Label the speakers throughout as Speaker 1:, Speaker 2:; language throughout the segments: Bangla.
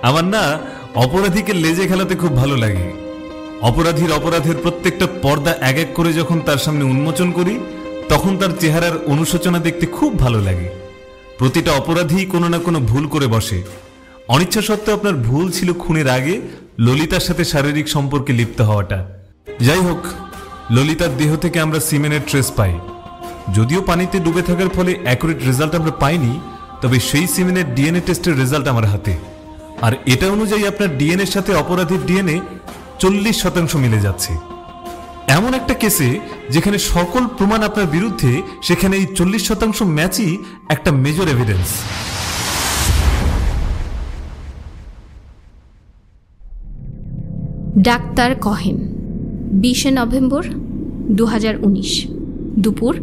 Speaker 1: আমার না অপরাধীকে লেজে খেলাতে খুব ভালো লাগে। অপরাধের প্রত্যেকটা পর্দা এক এক করে যখন তার সামনে উন্মোচন করি, তখন তার চেহারার অনুশোচনা দেখতে খুব ভালো লাগে। প্রতিটা অপরাধী কোনো না কোনো ভুল করে বসে। অনিচ্ছা সত্ত্বেও আপনার ভুল ছিল খুনের আগে ললিতার সাথে শারীরিক সম্পর্কে লিপ্ত হওয়াটা। যাই হোক, ললিতার দেহ থেকে আমরা সিমেনের ট্রেস পাই। যদিও পানিতে ডুবে থাকার ফলে অ্যাকুরেট রেজাল্ট আমরা পাইনি, তবে সেই সিমেনের ডিএনএ টেস্টের রেজাল্ট আমার হাতে। আর এটা অনুযায়ী আপনার ডিএনএর সাথে অপরাধীর ডিএনএ 40% মিলে যাচ্ছে। এমন একটা কেসে যেখানে সকল প্রমাণ আপনার বিরুদ্ধে, সেখানে এই 40% ম্যাচই একটা মেজর এভিডেন্স।
Speaker 2: ডাক্তার কহেন 20 নভেম্বর 2019 দুপুর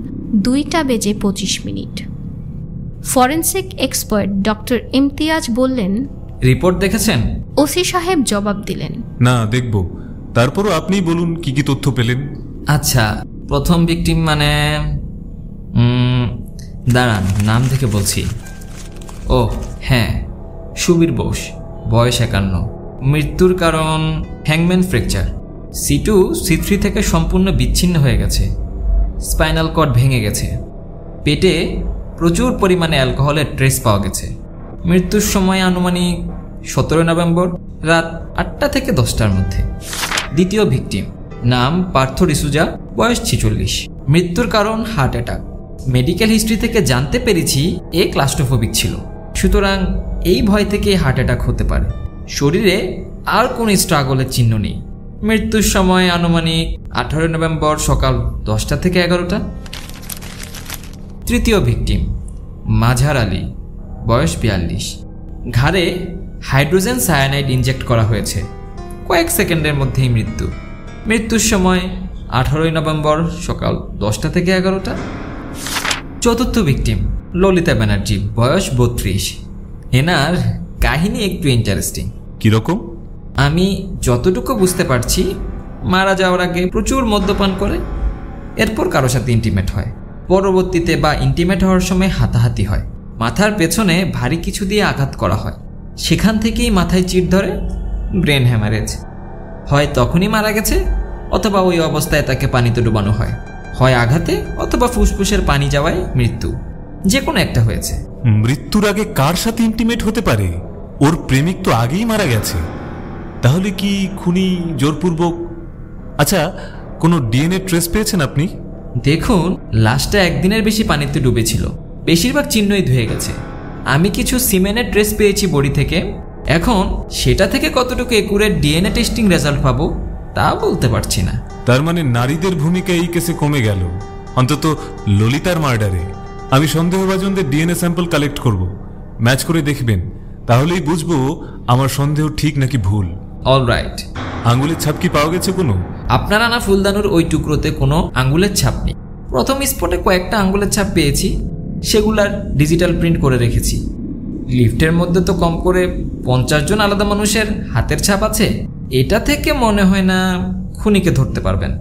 Speaker 2: 2:25 ফরেন্সিক এক্সপার্ট ডক্টর ইমতিয়াজ বললেন,
Speaker 3: রিপোর্ট দেখেছেন?
Speaker 2: ওসি সাহেব জবাব দিলেন,
Speaker 1: না, দেখব। তারপরও আপনিই বলুন কি কি তথ্য পেলেন।
Speaker 3: আচ্ছা, প্রথম ভিকটিম মানে দাঁড়ান, নাম থেকে বলছি। ও হ্যাঁ, সুবীর বোস, বয়স 51। মৃত্যুর কারণ হ্যাংম্যান ফ্র্যাকচার। C2 C3 থেকে সম্পূর্ণ বিচ্ছিন্ন হয়ে গেছে। স্পাইনাল কর্ড ভেঙে গেছে। পেটে প্রচুর পরিমাণে অ্যালকোহলের ট্রেস পাওয়া গেছে। মৃত্যুর সময় আনুমানিক 17 নভেম্বর রাত 8টা থেকে 10টার মধ্যে। দ্বিতীয় ভিকটিম নাম পার্থ ডিসুজা, বয়স 46। মৃত্যুর কারণ হার্ট অ্যাটাক। মেডিকেল হিস্ট্রি থেকে জানতে পেরেছি এ ক্লাস্ট্রোফোবিক ছিল, সুতরাং এই ভয় থেকে হার্ট অ্যাটাক হতে পারে। শরীরে আর কোনো স্ট্রাগলের চিহ্ন নেই। মৃত্যুর সময় আনুমানিক 18 নভেম্বর সকাল 10টা থেকে 11টা। তৃতীয় ভিকটিম মাঝার আলী, বয়স 42। ঘাড়ে হাইড্রোজেন সায়ানাইড ইনজেক্ট করা হয়েছে। কয়েক সেকেন্ডের মধ্যেই মৃত্যু। মৃত্যুর সময় 18 নভেম্বর সকাল 10টা থেকে 11টা। চতুর্থ ভিকটিম ললিতা ব্যানার্জি, বয়স 32। এনার কাহিনী একটু ইন্টারেস্টিং।
Speaker 1: কিরকম?
Speaker 3: আমি যতটুকু বুঝতে পারছি, মারা যাওয়ার আগে প্রচুর মদ্যপান করে, এরপর কারোর সাথে ইন্টিমেট হয়। পরবর্তীতে বা ইন্টিমেট হওয়ার সময় হাতাহাতি হয়। মাথার পেছনে ভারী কিছু দিয়ে আঘাত করা হয়। সেখান থেকেই মাথায় চিড় ধরে, ব্রেন হ্যামারেজ হয়। তখনই মারা গেছে, অথবা ওই অবস্থায় তাকে পানিতে ডুবানো হয়। হয় আঘাতে অথবা ফুসফুসের পানি যাওয়ায় মৃত্যু, যে কোনো একটা হয়েছে।
Speaker 1: মৃত্যুর আগে কার সাথে ইন্টিমেট হতে পারে? ওর প্রেমিক তো আগেই মারা গেছে। তাহলে কি খুনি জোরপূর্বক? আচ্ছা, কোনো ডিএনএ ট্রেস পেয়েছেন আপনি?
Speaker 3: দেখুন, লাশটা একদিনের বেশি পানিতে ডুবেছিল। বেশিরভাগ চিহ্নই ধুয়ে গেছে। আমি কিছু সিমেনের ট্রেস পেয়েছি বডি থেকে। এখন সেটা থেকে কতটুকু একুরেট ডিএনএ টেস্টিং রেজাল্ট পাবো তা বলতে পারছি না।
Speaker 1: তার মানে নারীদের ভূমিকা এই কেসে কমে গেল, অন্তত ললিতার মার্ডারে। আমি সন্দেহভাজনদের ডিএনএ স্যাম্পল কালেক্ট করব, ম্যাচ করে দেখবেন, তাহলেই বুঝবো আমার সন্দেহ ঠিক নাকি ভুল।
Speaker 3: অলরাইট।
Speaker 1: আঙ্গুলের ছাপ কি পাওয়া গেছে কোনো?
Speaker 3: আপনার আনা ফুলদানুর ওই টুকরোতে কোনো আঙ্গুলের ছাপ নেই। প্রথম স্পটে কয়েকটা আঙ্গুলের ছাপ পেয়েছি, সেগুলার ডিজিটাল প্রিন্ট করে রেখেছি। লিফটের মধ্যে তো কম করে 50 জন আলাদা মানুষের হাতের ছাপ আছে। এটা থেকে মনে হয় না খুনিকে ধরতে পারবেন।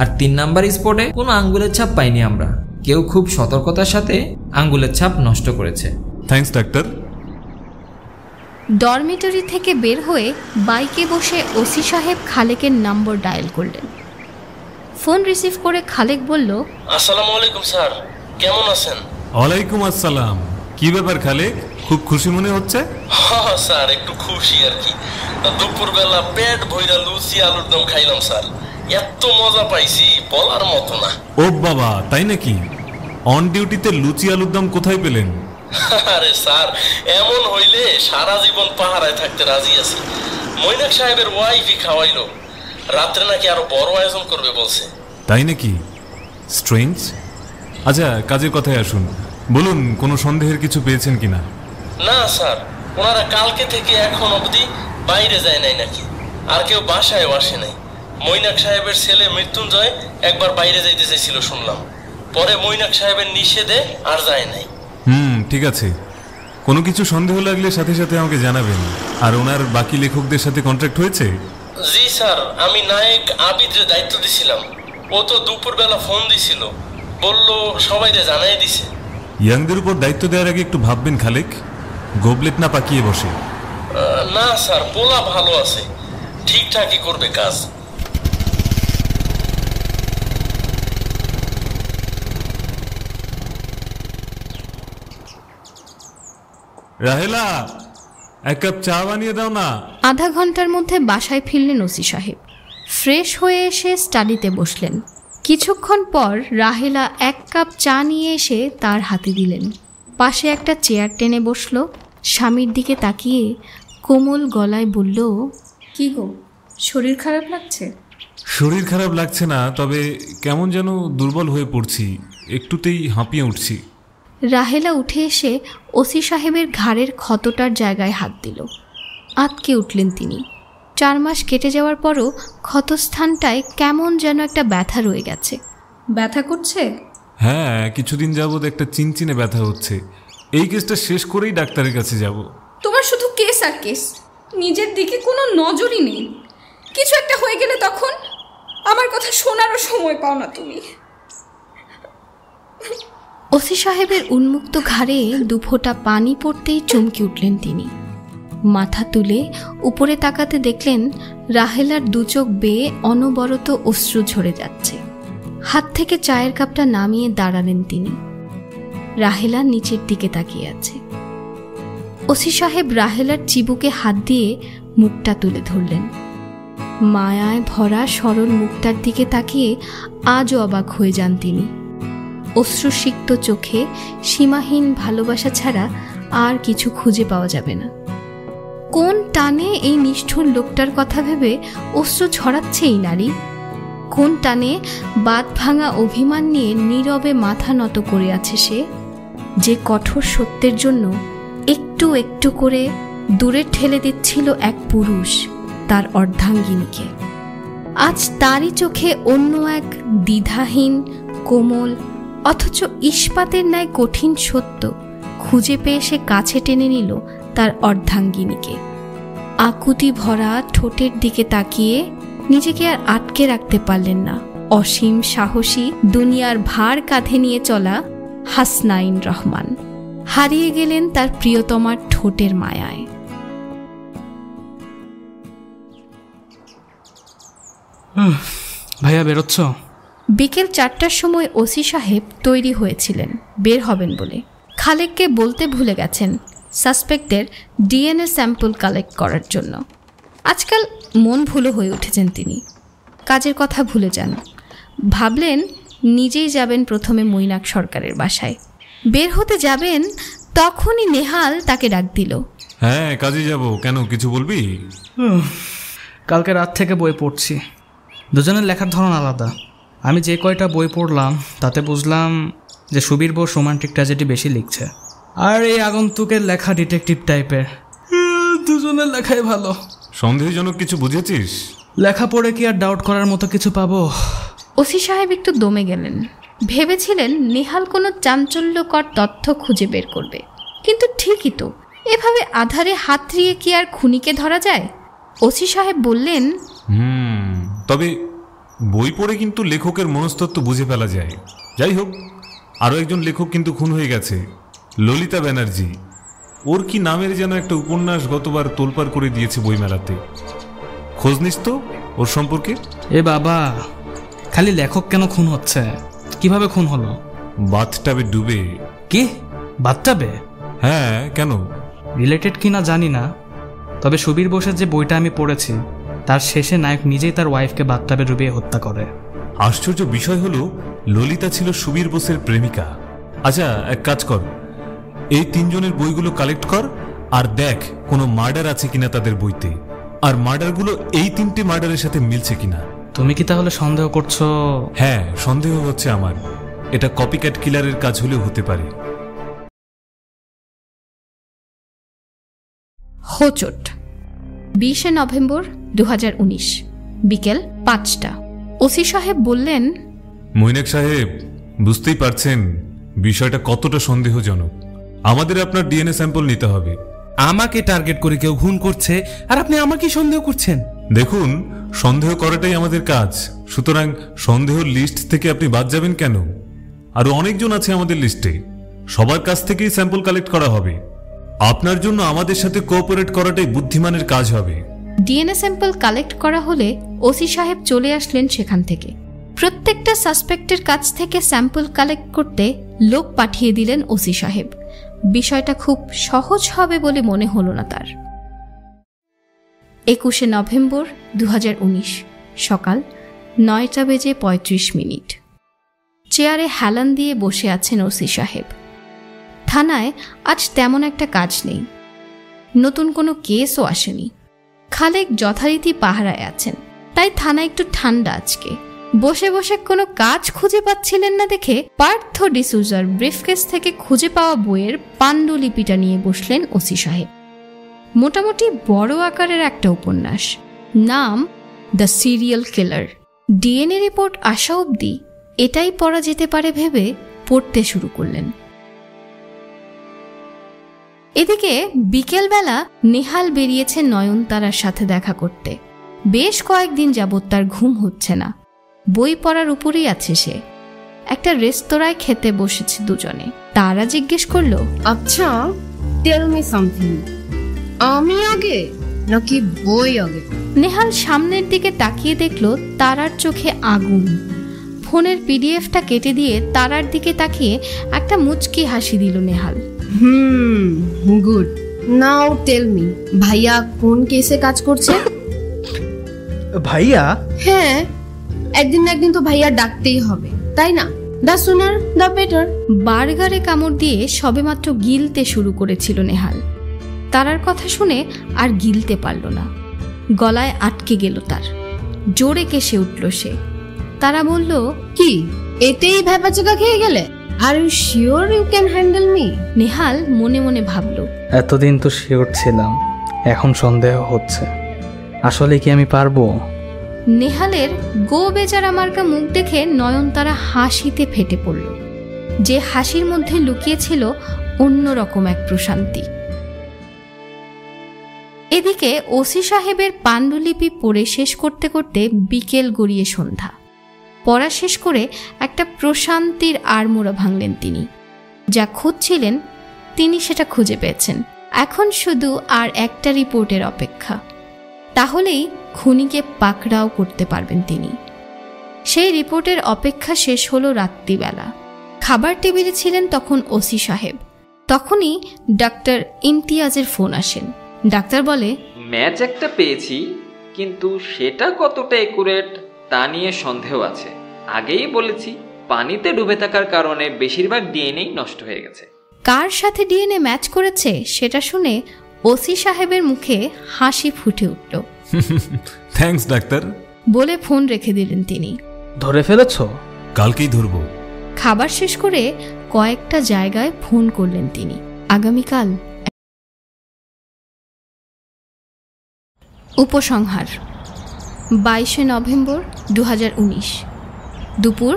Speaker 3: আর 3 নাম্বার স্পটে কোনো আঙ্গুলের ছাপ পাইনি আমরা। কেউ খুব সতর্কতার সাথে আঙ্গুলের ছাপ নষ্ট করেছে।
Speaker 1: Thanks doctor.
Speaker 2: ডরমিটরি থেকে বের হয়ে বাইকে বসে ওসি সাহেব খালেকের নম্বর ডায়াল করলেন। ফোন রিসিভ করে খালেক বলল,
Speaker 4: আসসালামু আলাইকুম স্যার, কেমন আছেন?
Speaker 1: ওয়ালাইকুম আসসালাম। কি ব্যাপার খালেক, খুব খুশি মনে হচ্ছে?
Speaker 4: হ্যাঁ স্যার, একটু খুশি আর কি। দুপুরবেলা পেট ভইরা লুচি আলুর দম খাইলাম স্যার। এত মজা পাইছি বলার মতো না।
Speaker 1: ও বাবা, তাই নাকি? অন ডিউটিতে লুচি আলুর দম কোথায় পেলেন?
Speaker 4: আরে স্যার, এমন হইলে সারা জীবন পাহারায় থাকতে রাজি আছি। মৈনাক সাহেবের ওয়াইফই খাওয়াইলো। রাত্রে নাকি আরো বড় আয়োজন করবে বলছে।
Speaker 1: তাই নাকি? স্ট্রেঞ্জ। আচ্ছা, কাজের কথায় আসুন। বলুন, কোনো সন্দেহের কিছু পেয়েছেন কিনা?
Speaker 4: না স্যার, ওনারা কালকে থেকে এখন অবধি বাইরে যায় নাই নাকি, আর কেউ বাসায়ও আসে নাই। মৈনাক সাহেবের ছেলে মৃত্যুঞ্জয় একবার বাইরে যাইতে চাইছিল শুনলাম, পরে মৈনাক সাহেবের নিষেধে আর যায় নাই।
Speaker 1: ঠিক আছে। কোনো কিছু সন্দেহ লাগলে সাথে সাথে আমাকে জানাবেন। আর ওনার বাকি লেখকদের সাথে কন্ট্যাক্ট হয়েছে?
Speaker 4: জি স্যার, আমি নায়ক আবিদরে দায়িত্ব দিছিলাম। ও তো দুপুরবেলা ফোন দিছিল, বলল সবাইরে জানাই দিছে।
Speaker 1: ইয়াংদের উপর দায়িত্ব দেওয়ার আগে একটু ভাববেন খালেক, গোবলেট না পাকিয়ে বসে।
Speaker 4: না স্যার, পোলা ভালো আছে, ঠিকঠাকই করবে কাজ।
Speaker 1: রাহেলা, এক কাপ চা বানিয়ে দাও না।
Speaker 2: আধা ঘন্টার মধ্যে বাসায় ফিরলেন ওসি সাহেব। ফ্রেশ হয়ে এসে স্টাডিতে বসলেন। কিছুক্ষণ পর রাহেলা এক কাপ চা নিয়ে এসে তার হাতে দিলেন। পাশে একটা চেয়ার টেনে বসল। স্বামীর দিকে তাকিয়ে কোমল গলায় বলল,
Speaker 5: কি গো, শরীর খারাপ লাগছে?
Speaker 1: শরীর খারাপ লাগছে না, তবে কেমন যেন দুর্বল হয়ে পড়ছি, একটুতেই হাঁপিয়ে উঠছি।
Speaker 2: রাহেলা উঠে এসে ওসি সাহেবের ঘাড়ের ক্ষতটার জায়গায় হাত দিল। আঁতকে উঠলেন তিনি। 4 মাস কেটে যাওয়ার পরও ক্ষতস্থানটায় কেমন যেন একটা ব্যথা রয়ে গেছে।
Speaker 5: ব্যথা করছে?
Speaker 1: হ্যাঁ, কিছুদিন যাবৎ একটা চিনচিনে ব্যথা হচ্ছে। এই কেসটা শেষ করেই ডাক্তারের কাছে যাব।
Speaker 5: তোমার শুধু কেস আর কেস, নিজের দিকে কোনো নজরই নেই। কিছু একটা হয়ে গেলে তখন আমার কথা শোনারও সময় পাও না তুমি।
Speaker 2: ওসি সাহেবের উন্মুক্ত ঘাড়ে 2 ফোঁটা পানি পড়তেই চমকে উঠলেন তিনি। মাথা তুলে উপরে তাকাতে দেখলেন রাহেলার 2 চোখ বেয়ে অনবরত অশ্রু ঝরে যাচ্ছে। হাত থেকে চায়ের কাপটা নামিয়ে দাঁড়ালেন তিনি। রাহেলা নিচের দিকে তাকিয়ে আছে। ওসি সাহেব রাহেলার চিবুকে হাত দিয়ে মুখটা তুলে ধরলেন। মায়ায় ভরা সরল মুখটার দিকে তাকিয়ে আজও অবাক হয়ে যান তিনি। অশ্রুসিক্ত চোখে সীমাহীন ভালোবাসা ছাড়া আর কিছু খুঁজে পাওয়া যাবে না। কোন টানে এই নিষ্ঠুর লোকটার কথা ভেবে অশ্রু ছড়াচ্ছে এই নারী? কোন টানে বাদ ভাঙা অভিমান নিয়ে নীরবে মাথা নত করে আছে সে, যে কঠোর সত্যের জন্য একটু একটু করে দূরে ঠেলে দিচ্ছিল এক পুরুষ, তার অর্ধাঙ্গিনীকে। আজ তারই চোখে অন্য এক দ্বিধাহীন, কোমল অথচ ইস্পাতের ন্যায় কঠিন সত্য খুঁজে পেয়ে সে কাছে টেনে নিল তার অর্ধাঙ্গিনীকে। আকুতি ভরা ঠোঁটের দিকে তাকিয়ে নিজেকে আর আটকে রাখতে পারলেন না অসীম সাহসী, দুনিয়ার ভার কাঁধে নিয়ে চলা হাসনাইন রহমান। হারিয়ে গেলেন তার প্রিয়তমার ঠোঁটের মায়ায়।
Speaker 6: ভাইয়া, বেরোচ্ছ?
Speaker 2: বিকেল 4টার সময় ওসি সাহেব তৈরি হয়েছিলেন বের হবেন বলে। খালেককে বলতে ভুলে গেছেন সাসপেক্টের ডিএনএ স্যাম্পল কালেক্ট করার জন্য। আজকাল মন ভুলো হয়ে উঠেছেন তিনি, কাজের কথা ভুলে যান। ভাবলেন নিজেই যাবেন প্রথমে মৈনাক সরকারের বাসায়। বের হতে যাবেন তখনই নেহাল তাকে ডাক দিল।
Speaker 1: হ্যাঁ, কাজে যাব। কেন, কিছু বলবি?
Speaker 6: কালকে রাত থেকে বই পড়ছি। দুজনের লেখার ধরন আলাদা। আমি যে কয়টা বই পড়লাম তাতে বুঝলাম যে সুবীর বোস রোমান্টিক ট্র্যাজেডি বেশি লিখছে, আর এই আগন্তুকের লেখা ডিটেকটিভ টাইপের। দুজনের লেখাই ভালো।
Speaker 1: সন্দেহজনক কিছু বুঝেছিস?
Speaker 6: লেখা পড়ে কি আর ডাউট করার মতো কিছু পাবো?
Speaker 2: ওসি সাহেব একটু দমে গেলেন। ভেবেছিলেন নেহাল কোনো চাঞ্চল্যকর তথ্য খুঁজে বের করবে, কিন্তু ঠিকই তো, এভাবে আধারে হাতড়িয়ে কি আর খুনিকে ধরা যায়? ওসি সাহেব বললেন,
Speaker 1: তবে বই পড়ে কিন্তু লেখকের মনস্তত্ত্ব বুঝে ফেলা যায়। যাই হোক, আরও একজন লেখক কিন্তু খুন হয়ে গেছে, ললিতা ব্যানার্জি। ওর কি নামের যেন একটা উপন্যাস গতবার তোলপাড় করে দিয়েছে বইমেলাতে। খোঁজ নিস তো ওর সম্পর্কে?
Speaker 6: এ বাবা, খালি লেখক কেন খুন হচ্ছে? কিভাবে খুন হলো?
Speaker 1: বাথটাবে ডুবে।
Speaker 6: কি বাথটাবে?
Speaker 1: হ্যাঁ, কেন?
Speaker 6: রিলেটেড কি না জানি না, তবে সুবীর বোসের যে বইটা আমি পড়েছি তার শেষে নায়ক নিজেই তার ওয়াইফকে বাথটাবে ডুবিয়ে হত্যা করে।
Speaker 1: আশ্চর্য বিষয় হলো ললিতা ছিল সুবীর বোসের প্রেমিকা। আচ্ছা, এক কাজ কর, এই 3 জনের বইগুলো কালেক্ট কর আর দেখ কোনো মার্ডার আছে কিনা তাদের বইতে, আর মার্ডারগুলো এই 3টে মার্ডারের সাথে মিলছে কিনা।
Speaker 6: তুমি কি তাহলে সন্দেহ করছো?
Speaker 1: হ্যাঁ, সন্দেহ হচ্ছে আমার। এটা কপিক্যাট কিলারের কাজ হলেও হতে পারে।
Speaker 2: হোচট 20শে নভেম্বর 2019 বিকেল 5টা। ওসি সাহেব বললেন,
Speaker 1: মৈনাক সাহেব, বুঝতেই পারছেন বিষয়টা কতটা সন্দেহজনক। আমাদের আপনার ডিএনএ স্যাম্পল নিতে হবে।
Speaker 7: আমাকে টার্গেট করে কেউ খুন করছে আর আপনি আমাকে সন্দেহ করছেন?
Speaker 1: দেখুন, সন্দেহ করাটাই আমাদের কাজ, সুতরাং সন্দেহের লিস্ট থেকে আপনি বাদ যাবেন কেন? আরো অনেকজন আছে আমাদের লিস্টে, সবার কাছ থেকেই স্যাম্পল কালেক্ট করা হবে। আপনার জন্য আমাদের সাথে কোঅপারেট করাটাই বুদ্ধিমানের কাজ হবে।
Speaker 2: ডিএনএ স্যাম্পল কালেক্ট করা হলে ওসি সাহেব চলে আসলেন সেখান থেকে। প্রত্যেকটা সাসপেক্টের কাছ থেকে স্যাম্পল কালেক্ট করতে লোক পাঠিয়ে দিলেন ওসি সাহেব। বিষয়টা খুব সহজ হবে বলে মনে হলো না তার। 21শে নভেম্বর 2019 সকাল 9:35 চেয়ারে হেলান দিয়ে বসে আছেন ওসি সাহেব। থানায় আজ তেমন একটা কাজ নেই, নতুন কোনো কেসও আসেনি। খালেক যথারীতি পাহারায় আছেন, তাই থানা একটু ঠান্ডা আজকে। বসে বসে কোনো কাজ খুঁজে পাচ্ছিলেন না দেখে পার্থ ডিসুজার ব্রিফকেস থেকে খুঁজে পাওয়া বইয়ের পাণ্ডুলিপিটা নিয়ে বসলেন ওসি সাহেব। মোটামুটি বড় আকারের একটা উপন্যাস, নাম the serial killer. DNA report আসা অবধি এটাই পড়া যেতে পারে ভেবে পড়তে শুরু করলেন। এদিকে বিকেলবেলা নেহাল বেরিয়েছে নয়নতারার সাথে দেখা করতে। বেশ কয়েকদিন যাবৎ তার ঘুম হচ্ছে না, বই পড়ার উপরেই আছে সে। একটা রেস্তোরাঁয় খেতে বসেছে দুজনে। তারা জিজ্ঞেস করলো,
Speaker 8: আচ্ছা টেল মি সামথিং, আমি আগে নাকি বই আগে?
Speaker 2: নেহাল সামনের দিকে তাকিয়ে দেখলো তারার চোখে আগুন। ফোনের পিডিএফটা কেটে দিয়ে তারার দিকে তাকিয়ে একটা মুচকি হাসি দিল নেহাল।
Speaker 8: গুড, নাও টেল মি, ভাইয়া কোন কেসে কাজ করছে?
Speaker 6: ভাইয়া?
Speaker 8: হ্যাঁ, একদিন না একদিন তো ভাইয়া ডাকতেই হবে, তাই না? The sooner the better.
Speaker 2: বার্গারে কামড় দিয়ে সবেমাত্র গিলতে শুরু করেছিল নেহাল। তারার কথা শুনে আর গিলতে পারল না, গলায় আটকে গেল তার। জোরে কেসে উঠল সে। তারা বলল,
Speaker 8: কি এতেই ভ্যাপাচাকা খেয়ে গেলে? Are you sure you can handle me?
Speaker 2: Nehal মনে মনে ভাবল,
Speaker 6: এতদিন তো শিওর ছিলাম, এখন সন্দেহ হচ্ছে, আসলে কি আমি পারবো?
Speaker 2: নেহালের গো বেচারা মার্কা মুখ দেখে নয়নতারা হাসিতে ফেটে পড়ল, যে হাসির মধ্যে লুকিয়েছিল অন্যরকম এক প্রশান্তি। এদিকে ওসি সাহেবের পাণ্ডুলিপি পড়ে শেষ করতে করতে বিকেল গড়িয়ে সন্ধ্যা। পড়া শেষ করে একটা প্রশান্তির আড়মোড়া ভাঙলেন তিনি। যা খুঁজছিলেন তিনি সেটা খুঁজে পেয়েছেন। এখন শুধু আর একটা রিপোর্টের অপেক্ষা, তাহলেই খুনিকে পাকড়াও করতে পারবেন তিনি। সেই রিপোর্টের অপেক্ষা শেষ হলো রাত্রিবেলা। খাবার টেবিলে ছিলেন তখন ওসি সাহেব। তখনই ডাক্তার ইমতিয়াজের ফোন আসেন। ডাক্তার বলে,
Speaker 3: ম্যাচ একটা পেয়েছি, কিন্তু সেটা কতটা একুরেট তা নিয়ে সন্দেহ আছে। আগেই বলেছি, পানিতে ডুবে থাকার কারণে বেশিরভাগ ডিএনএ নষ্ট হয়ে গেছে।
Speaker 2: কার সাথে ডিএনএ ম্যাচ করেছে সেটা শুনে ওসি সাহেবের মুখে হাসি ফুটে উঠল।
Speaker 1: থ্যাঙ্কস ডাক্তার
Speaker 2: বলে ফোন রেখে দিলেন তিনি।
Speaker 6: ধরে ফেলেছ?
Speaker 1: কালকেই ধরবো।
Speaker 2: খাবার শেষ করে কয়েকটা জায়গায় ফোন করলেন তিনি। আগামীকাল। উপসংহার: 22শে নভেম্বর 2019 দুপুর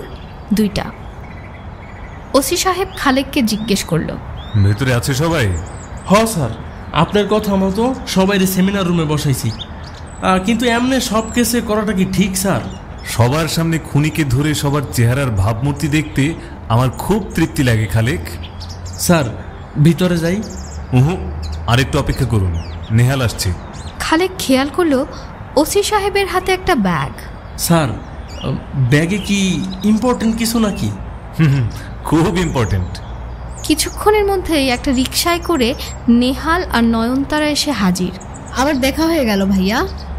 Speaker 2: 2টা। ওসি সাহেব খালেককে জিজ্ঞেস করল,
Speaker 1: ভেতরে আছে সবাই?
Speaker 4: হ স্যার, আপনার কথা মতো সবাই সেমিনার রুমে বসাইছি, কিন্তু এমনি সব কেসে করাটা কি ঠিক স্যার?
Speaker 1: সবার সামনে খুনিকে ধরে সবার চেহারার ভাবমূর্তি দেখতে আমার খুব তৃপ্তি লাগে খালেক।
Speaker 4: স্যার ভিতরে যাই?
Speaker 1: আরেকটু অপেক্ষা করুন, নেহাল আসছে।
Speaker 2: খালেক খেয়াল করলো ওসি সাহেবের হাতে একটা ব্যাগ।
Speaker 4: স্যার, ব্যাগে কি ইম্পর্টেন্ট কিছু নাকি?
Speaker 1: খুব ইম্পর্টেন্ট।
Speaker 2: কিছুক্ষণের মধ্যেই একটা রিকশায় করে নেহাল আর নয়নতারা এসে হাজির।
Speaker 8: আবার দেখা হয়ে গেল ভাইয়া।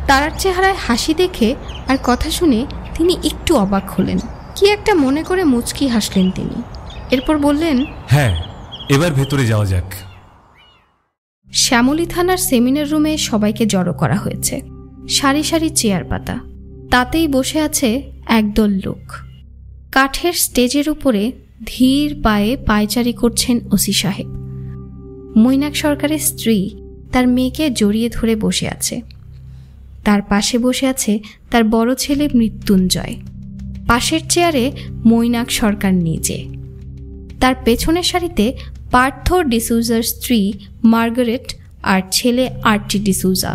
Speaker 2: তারার চেহারায় হাসি দেখে আর কথা শুনে তিনি একটু অবাক হলেন। কি একটা মনে করে মুচকি হাসলেন তিনি। এরপর বললেন,
Speaker 1: হ্যাঁ, এবার ভেতরে যাওয়া যাক।
Speaker 2: শ্যামলী থানার সেমিনার রুমে সবাইকে জড়ো করা হয়েছে। সারি সারি চেয়ার পাতা, তাতেই বসে আছে একদল লোক। কাঠের স্টেজের উপরে ধীর পায়ে পায়চারি করছেন ওসি সাহেব। মৈনাক সরকারের স্ত্রী তার মেয়েকে জড়িয়ে ধরে বসে আছে। তার পাশে বসে আছে তার বড় ছেলে মৃত্যুঞ্জয়। পাশের চেয়ারে মৈনাক সরকার নিজে। তার পেছনের সারিতে পার্থ ডিসুজার স্ত্রী মার্গারেট আর ছেলে আর্চি ডিসুজা।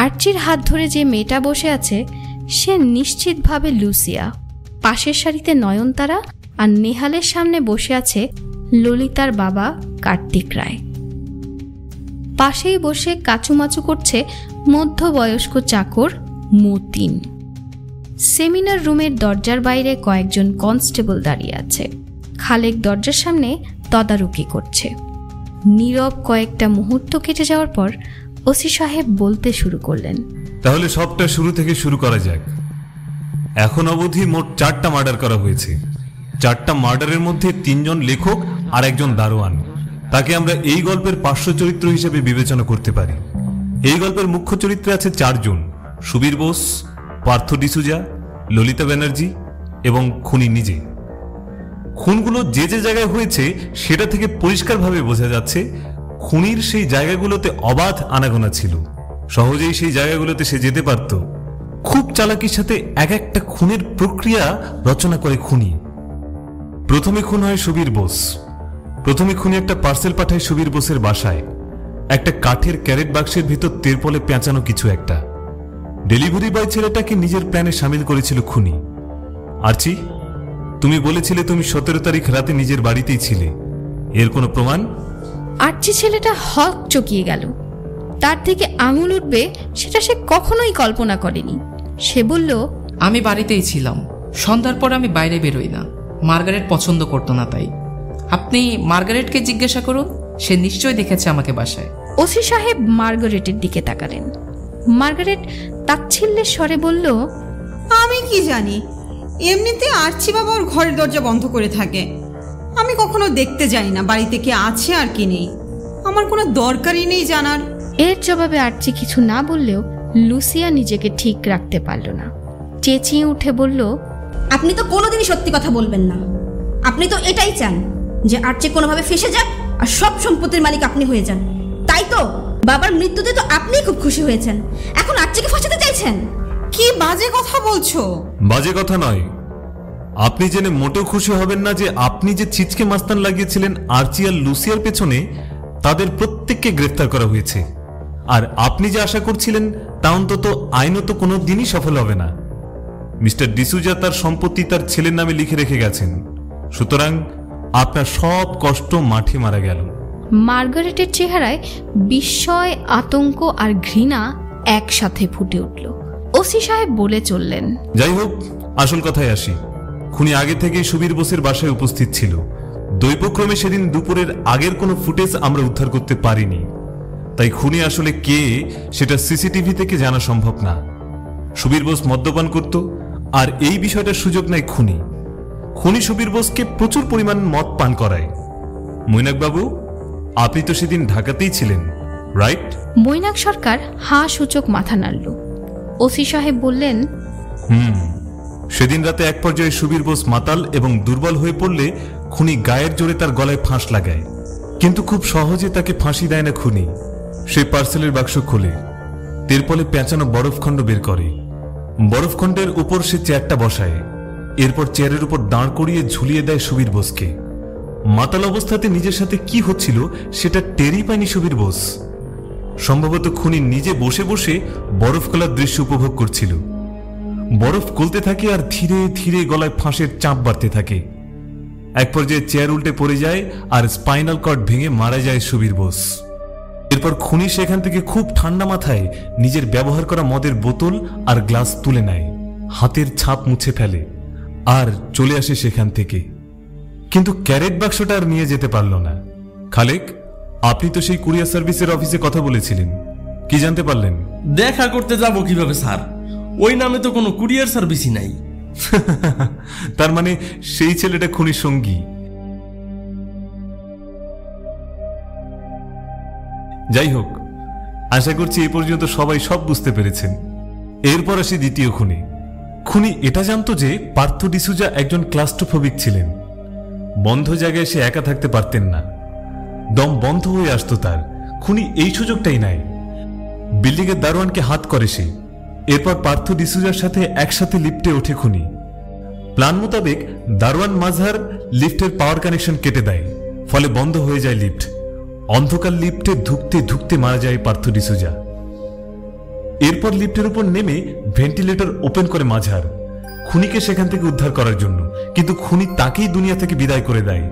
Speaker 2: আর্চির হাত ধরে যে মেয়েটা বসে আছে সে নিশ্চিতভাবে লুসিয়া। পাশের সারিতে নয়নতারা আর নেহালের সামনে বসে আছে ললিতার বাবা কার্তিক রায়। পাশেই বসে কাচুমাচু করছে মধ্যবয়স্ক চাকর মতিন। সেমিনার রুমের দরজার বাইরে কয়েকজন কনস্টেবল দাঁড়িয়ে আছে। খালেক দরজার সামনে তদারকি করছে। নীরব কয়েকটা মুহূর্ত কেটে যাওয়ার পর ওসি সাহেব বলতে শুরু করলেন,
Speaker 1: তাহলে সবটা শুরু থেকে শুরু করা যাক। এখন অবধি মোট 4টা মার্ডার করা হয়েছে। 4টা মার্ডারের মধ্যে 3 জন লেখক আর একজন দারোয়ান। তাকে আমরা এই গল্পের পার্শ্ব চরিত্র হিসেবে বিবেচনা করতে পারি। এই গল্পের মুখ্য চরিত্রে আছে 4 জন: সুবীর বোস, পার্থ ডিসুজা, ললিতা ব্যানার্জি এবং খুনি নিজে। খুনগুলো যে যে জায়গায় হয়েছে সেটা থেকে পরিষ্কারভাবে বোঝা যাচ্ছে খুনির সেই জায়গাগুলোতে অবাধ আনাগোনা ছিল। সহজেই সেই জায়গাগুলোতে সে যেতে পারত। খুব চালাকির সাথে এক একটা খুনের প্রক্রিয়া রচনা করে খুনি। প্রথমে খুন হয় সুবীর বোস। প্রথমে খুনি একটা পার্সেল পাঠায় সুবীর বোসের বাসায়। একটা কাঠের ক্যারেট বাক্সের ভিতর তেরপলে পেঁচানো কিছু একটা। ডেলিভারি বয় ছেলেটাকে নিজের প্ল্যানে সামিল করেছিল খুনি। আর্চি, তুমি বলেছিলে তুমি 17 তারিখ রাতে নিজের বাড়িতেই ছিলে। এর কোনো প্রমাণ?
Speaker 2: আর্চি ছেলেটা হক চকিয়ে গেল। তার থেকে আঙুল উঠবে সেটা সে কখনোই কল্পনা করেনি। সে বলল,
Speaker 9: আমি বাড়িতেই ছিলাম। সন্ধ্যার পর আমি বাইরে বেরোই না। মার্গারেট পছন্দ করতো না তাই। আপনি মার্গারেটকে জিজ্ঞাসা করুন, সে নিশ্চয়ই দেখেছে আমাকে বাসায়।
Speaker 2: ওসি সাহেব মার্গারেটের দিকে তাকালেন। মার্গারেট তাচ্ছিল্যের স্বরে বলল,
Speaker 10: আমি কি জানি, এমনিতে আর্চি বাবা ওর ঘরের দরজা বন্ধ করে থাকে। আমি কখনো দেখতে যাই না বাড়িতে কে আছে আর কি নেই। আমার কোনো দরকারই নেই জানার।
Speaker 2: এর জবাবে আর্চি কিছু না বললেও লুসিয়া নিজেকে ঠিক রাখতে পারল না। চেঁচিয়ে উঠে বলল,
Speaker 11: আপনি তো কোনোদিনই সত্যি কথা বলবেন না। আপনি তো এটাই চান যে আর্চি কোনোভাবে ফেসে যাক আর সব সম্পত্তির মালিক আপনি হয়ে যান, তাই তো? বাবার মৃত্যুতে তো আপনিই খুব খুশি হয়েছেন, এখন আর্চিকে ফাঁসাতে চাইছেন?
Speaker 10: কি বাজে কথা বলছো?
Speaker 1: বাজে কথা নয়। আপনি জেনে মোটেও খুশি হবেন না যে আপনি যে ছিচকে মাস্তান লাগিয়েছিলেন আর্চি আর লুসিয়ার পেছনে, তাদের প্রত্যেককে গ্রেফতার করা হয়েছে। আর আপনি যে আশা করছিলেন তা অন্তত আইনত কোনো দিনই সফল হবে না। মিস্টার ডিসুজা তার সম্পত্তি তার ছেলের নামে লিখে রেখে গেছেন। সুতরাং আপনার সব কষ্ট মাঠে মারা গেল।
Speaker 2: মার্গারেটের চেহারায় বিস্ময়, আতঙ্ক আর ঘৃণা একসাথে ফুটে উঠল। ওসি সাহেব বলে চললেন,
Speaker 1: যাই হোক, আসল কথায় আসি। খুনি আগে থেকেই সুবীর বোসের বাসায় উপস্থিত ছিল। দৈবক্রমে সেদিন দুপুরের আগের কোনো ফুটেজ আমরা উদ্ধার করতে পারিনি। তাই খুনি আসলে কে সেটা সিসিটিভি থেকে জানা সম্ভব না। সুবীর বোস মদ্যপান করত, আর এই বিষয়টার সুযোগ নেয় খুনি। খুনি সুবীর বোসকে প্রচুর পরিমাণ মদ পান করায়। মৈনাক বাবু, আপনি তো সেদিন ঢাকাতেই ছিলেন, রাইট?
Speaker 2: মৈনাক সরকার হাঁ সূচক মাথা নাড়ল। ওসি সাহেব বললেন,
Speaker 1: সেদিন রাতে এক পর্যায়ে সুবীর বোস মাতাল এবং দুর্বল হয়ে পড়লে খুনি গায়ের জোরে তার গলায় ফাঁস লাগায়। কিন্তু খুব সহজে তাকে ফাঁসি দেয় না খুনি। সে পার্সেলের বাক্স খোলে, তেরপলে পেঁচানো বরফখণ্ড বের করে। বরফখণ্ডের উপর সে চেয়ারটা বসায়। এরপর চেয়ারের উপর দাঁড় করিয়ে ঝুলিয়ে দেয় সুবীর বোসকে। মাতাল অবস্থাতে নিজের সাথে কি হচ্ছিল সেটা টেরই পায়নি সুবীর বোস। সম্ভবত খুনি নিজে বসে বসে বরফ গলার দৃশ্য উপভোগ করছিল। বরফ গলতে থাকে আর ধীরে ধীরে গলায় ফাঁসের চাপ বাড়তে থাকে। এক পর্যায়ে চেয়ার উল্টে পড়ে যায় আর স্পাইনাল কর্ড ভেঙে মারা যায় সুবীর বোস। এরপর খুনি সেখান থেকে খুব ঠান্ডা মাথায় নিজের ব্যবহার করা মদের বোতল আর গ্লাস তুলে নেয়, হাতের ছাপ মুছে ফেলে আর চলে আসে সেখান থেকে। কিন্তু ক্যারেট বাক্সটা আর নিয়ে যেতে পারল না। খালেক, আপনি তো সেই কুরিয়ার সার্ভিসের অফিসে কথা বলেছিলেন, কি জানতে পারলেন?
Speaker 4: দেখা করতে যাব কিভাবে স্যার? ওই নামে তো কোনো কুরিয়ার সার্ভিসই নাই।
Speaker 1: তার মানে সেই ছেলেটা খুনির সঙ্গী। যাই হোক, আশা করছি এই পর্যন্ত সবাই সব বুঝতে পেরেছেন। এরপর আসি দ্বিতীয় খুনি। খুনি এটা জানতো যে পার্থ ডিসুজা একজন ক্লাস্ট্রোফোবিক ছিলেন। বন্ধ জায়গায় সে একা থাকতে পারতেন না, দম বন্ধ হয়ে আসতো তার। খুনি এই সুযোগটাই নেয়। বিল্ডিং এর দারোয়ানকে হাত করে সে। এরপর পার্থ ডিসুজার সাথে একসাথে লিফটে ওঠে খুনি। প্ল্যান মোতাবেক দারোয়ান মাজহার লিফটের পাওয়ার কানেকশন কেটে দেয়, ফলে বন্ধ হয়ে যায় লিফট। অন্ধকার লিফটে ধুকতে ধুকতে মারা যায় পার্থ ডিসুজা। এরপর লিফটের উপর নেমে ভেন্টিলেটর ওপেন করে মাজহার, খুনিকে সেখান থেকে উদ্ধার করার জন্য। কিন্তু খুনি তাকেই দুনিয়া থেকে বিদায় করে দেয়।